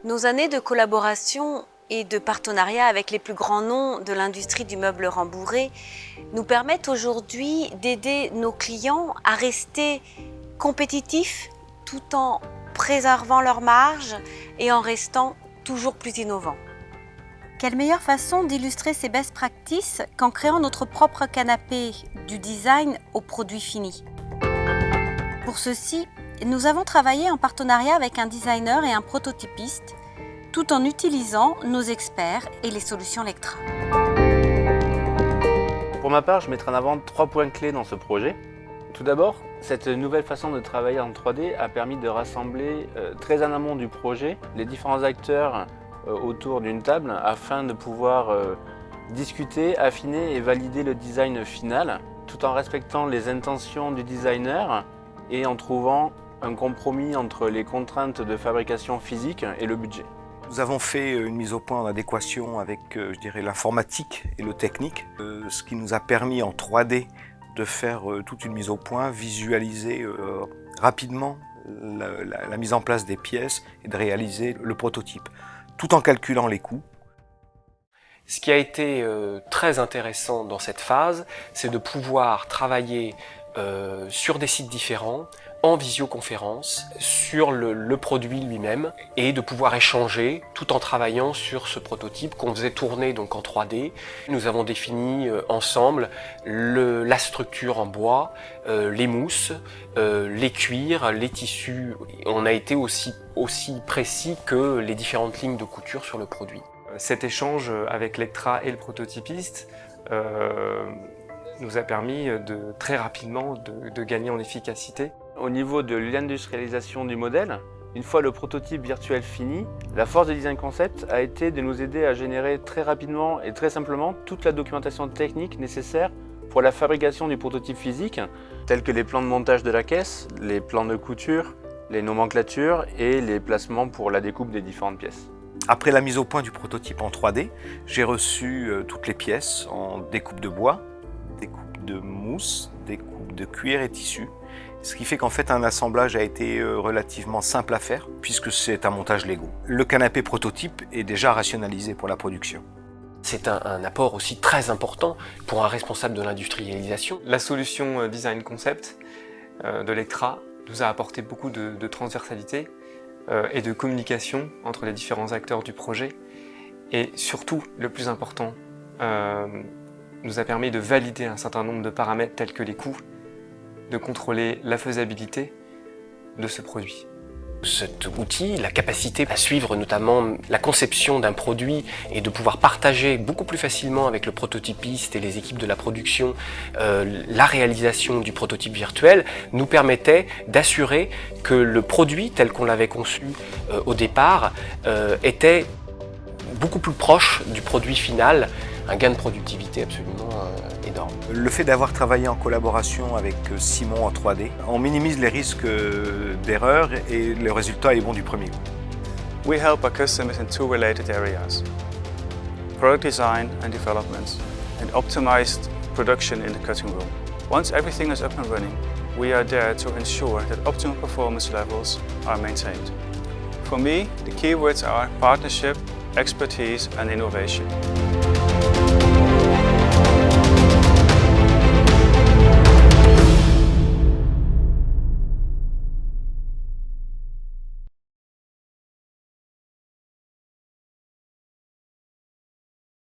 Nos années de collaboration et de partenariat avec les plus grands noms de l'industrie du meuble rembourré nous permettent aujourd'hui d'aider nos clients à rester compétitifs tout en préservant leurs marges et en restant toujours plus innovants. Quelle meilleure façon d'illustrer ces best practices qu'en créant notre propre canapé du design au produit fini. Pour ceci, nous avons travaillé en partenariat avec un designer et un prototypiste, tout en utilisant nos experts et les solutions Lectra. Pour ma part, je mettrai en avant 3 points clés dans ce projet. Tout d'abord, cette nouvelle façon de travailler en 3D a permis de rassembler très en amont du projet les différents acteurs autour d'une table afin de pouvoir discuter, affiner et valider le design final tout en respectant les intentions du designer et en trouvant un compromis entre les contraintes de fabrication physique et le budget. Nous avons fait une mise au point en adéquation avec je dirais, l'informatique et le technique, ce qui nous a permis en 3D de faire toute une mise au point, visualiser rapidement la mise en place des pièces et de réaliser le prototype, tout en calculant les coûts. Ce qui a été très intéressant dans cette phase, c'est de pouvoir travailler sur des sites différents, en visioconférence, sur le produit lui-même, et de pouvoir échanger tout en travaillant sur ce prototype qu'on faisait tourner donc en 3D. Nous avons défini ensemble la structure en bois, les mousses, les cuirs, les tissus. On a été aussi précis que les différentes lignes de couture sur le produit. Cet échange avec Lectra et le prototypiste nous a permis très rapidement de gagner en efficacité. Au niveau de l'industrialisation du modèle, une fois le prototype virtuel fini, la force de Design Concept a été de nous aider à générer très rapidement et très simplement toute la documentation technique nécessaire pour la fabrication du prototype physique, tels que les plans de montage de la caisse, les plans de couture, les nomenclatures et les placements pour la découpe des différentes pièces. Après la mise au point du prototype en 3D, j'ai reçu toutes les pièces en découpe de bois, découpe de mousse, découpe de cuir et tissu. Ce qui fait qu'en fait un assemblage a été relativement simple à faire puisque c'est un montage Lego. Le canapé prototype est déjà rationalisé pour la production. C'est un apport aussi très important pour un responsable de l'industrialisation. La solution Design Concept de Lectra nous a apporté beaucoup de transversalité et de communication entre les différents acteurs du projet. Et surtout, le plus important, nous a permis de valider un certain nombre de paramètres tels que les coûts, de contrôler la faisabilité de ce produit. Cet outil, la capacité à suivre notamment la conception d'un produit et de pouvoir partager beaucoup plus facilement avec le prototypiste et les équipes de la production la réalisation du prototype virtuel, nous permettait d'assurer que le produit tel qu'on l'avait conçu au départ était beaucoup plus proche du produit final, un gain de productivité absolument énorme. Le fait d'avoir travaillé en collaboration avec Simon en 3D, on minimise les risques d'erreur et le résultat est bon du premier coup. We help our customers in 2 related areas: product design and development, and optimized production in the cutting room. Once everything is up and running, we are there to ensure that optimal performance levels are maintained. For me, the keywords are partnership, expertise and innovation.